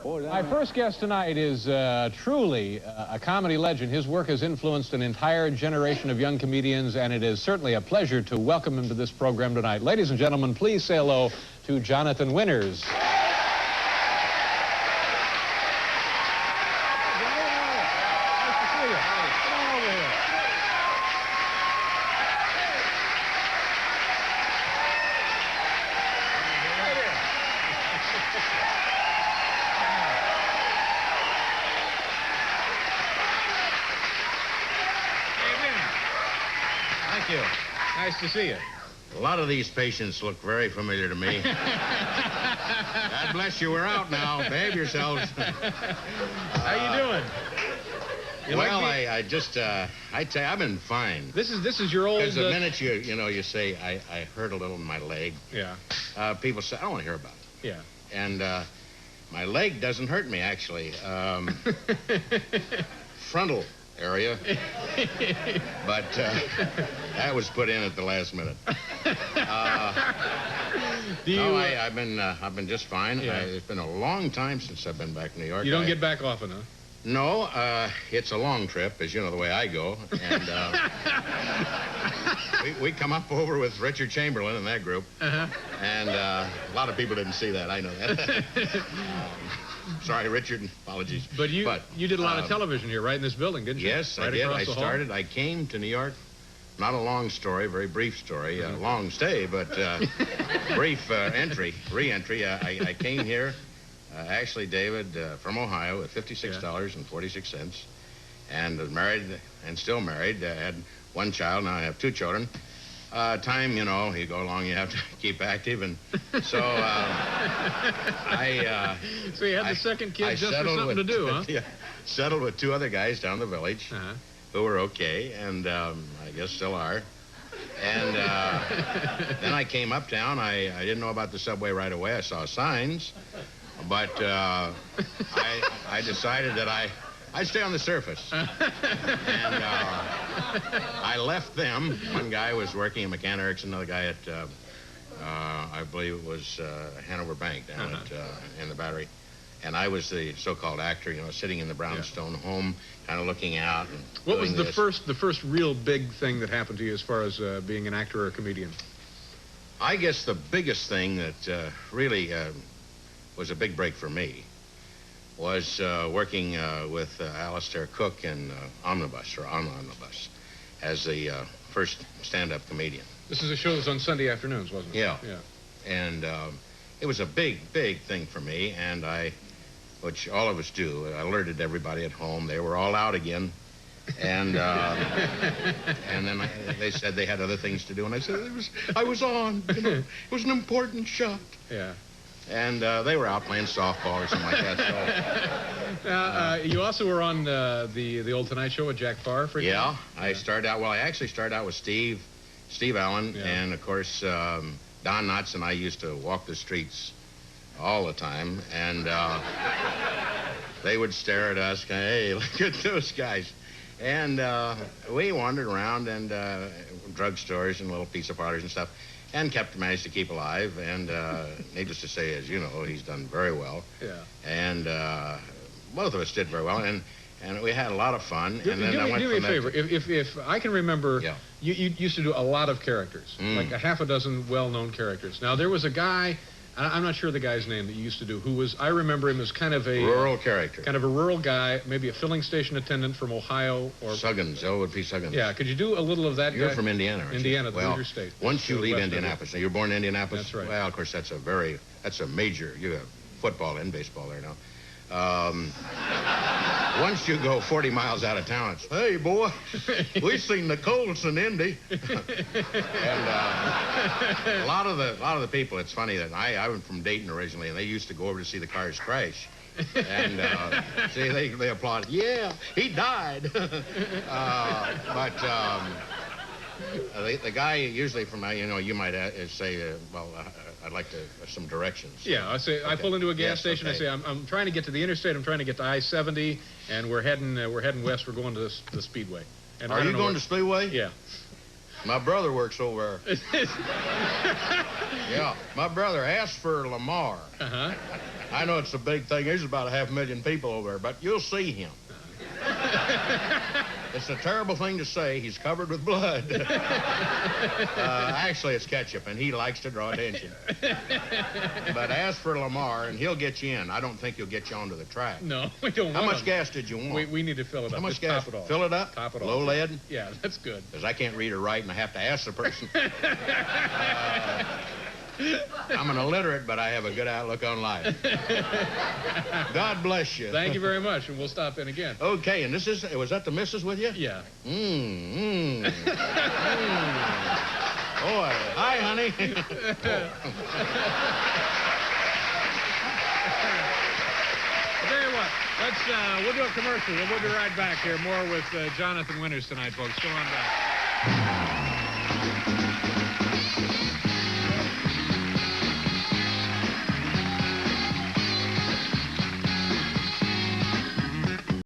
My first guest tonight is truly a comedy legend. His work has influenced an entire generation of young comedians, and it is certainly a pleasure to welcome him to this program tonight. Ladies and gentlemen, please say hello to Jonathan Winters. Thank you. Nice to see you. A lot of these patients look very familiar to me. God bless you. We're out now. Behave yourselves. How you doing? Well, I just, I tell you, I've been fine. This is your old... Because the minute you say, I hurt a little in my leg. Yeah. People say, I don't want to hear about it. Yeah. And my leg doesn't hurt me, actually. Frontal area. But that was put in at the last minute. I've been just fine. Yeah. It's been a long time since I've been back in New York. You don't get back often, huh? No, it's a long trip, as you know the way I go. And we come up over with Richard Chamberlain in that group. Uh-huh. And a lot of people didn't see that. I know that. Sorry, Richard. Apologies. But you did a lot of television here, right in this building, didn't you? Yes, right I did. Hall? I came to New York. Not a long story, very brief story. Long stay, but brief re-entry. I came here, actually, David, from Ohio at $56.46, and was married and still married. Had one child. Now I have two children. Time, you know, you go along, you have to keep active, and so So you had the second kid just for something to do, huh? Yeah, settled with two other guys down the village. Uh-huh. Who were okay, and I guess still are. And then I came uptown. I didn't know about the subway right away. I saw signs, but I decided that I'd stay on the surface. And I left them. One guy was working at McCann Erickson, another guy at, I believe it was Hanover Bank down in the Battery. And I was the so-called actor, you know, sitting in the brownstone home, kind of looking out. And what was the first real big thing that happened to you as far as being an actor or a comedian? I guess the biggest thing that really was a big break for me was working with Alistair Cook in Omnibus, as the first stand-up comedian. This is a show that's on Sunday afternoons, wasn't it? Yeah. And it was a big thing for me, and which all of us do. I alerted everybody at home. They were all out again. And and then they said they had other things to do, and I said, I was on. You know, it was an important shot. Yeah. And they were out playing softball or something like that. So. You also were on the old Tonight Show with Jack Parr, for example? Yeah, I actually started out with Steve Allen, and of course, Don Knotts and I used to walk the streets all the time, and they would stare at us, hey, look at those guys. And we wandered around and drugstores and little pizza parlors and stuff, and managed to keep alive. And needless to say, as you know, he's done very well. Yeah. And both of us did very well, and we had a lot of fun. Do me a favor. If I can remember, you used to do a lot of characters, like a half a dozen well-known characters. Now, there was a guy, I'm not sure the guy's name that you used to do, who was, I remember him as kind of a... rural character. Kind of a rural guy, maybe a filling station attendant from Ohio or... Suggins, Elwood P. Suggins. Yeah, could you do a little of that? You're from Indiana, aren't you? Indiana, well, your state. Once you leave Indianapolis, now you were born in Indianapolis? That's right. Well, of course, that's a major, you have football and baseball there now. Once you go 40 miles out of town, it's, hey, boy, we've seen the Colts in Indy. And a lot of the people, it's funny that I was from Dayton originally, and they used to go over to see the cars crash. And see, they applaud, yeah, he died. The guy usually from, you know, you might say, I'd like some directions. Yeah, I say, okay. I pull into a gas station. Okay. I say, I'm trying to get to the interstate. I'm trying to get to I-70, and we're heading west. We're going to the Speedway. And are you going to Speedway? Yeah. My brother works over there. Yeah, my brother asked for Lamar. Uh-huh. I know it's a big thing. There's about 500,000 people over there, but you'll see him. It's a terrible thing to say. He's covered with blood. Actually, it's ketchup, and he likes to draw attention. But as for Lamar, and he'll get you in. I don't think he'll get you onto the track. No, we don't want How much him. gas did you want? We need to fill it up. How much Just gas? Top it off. Fill it up? Top it off. Low lead? Yeah, that's good. Because I can't read or write, and I have to ask the person. I'm an illiterate, but I have a good outlook on life. God bless you. Thank you very much, and we'll stop in again. Okay, and was that the missus with you? Yeah. Boy, hi, honey. I'll tell you what, we'll do a commercial, and we'll be right back here. More with Jonathan Winters tonight, folks. Go on back.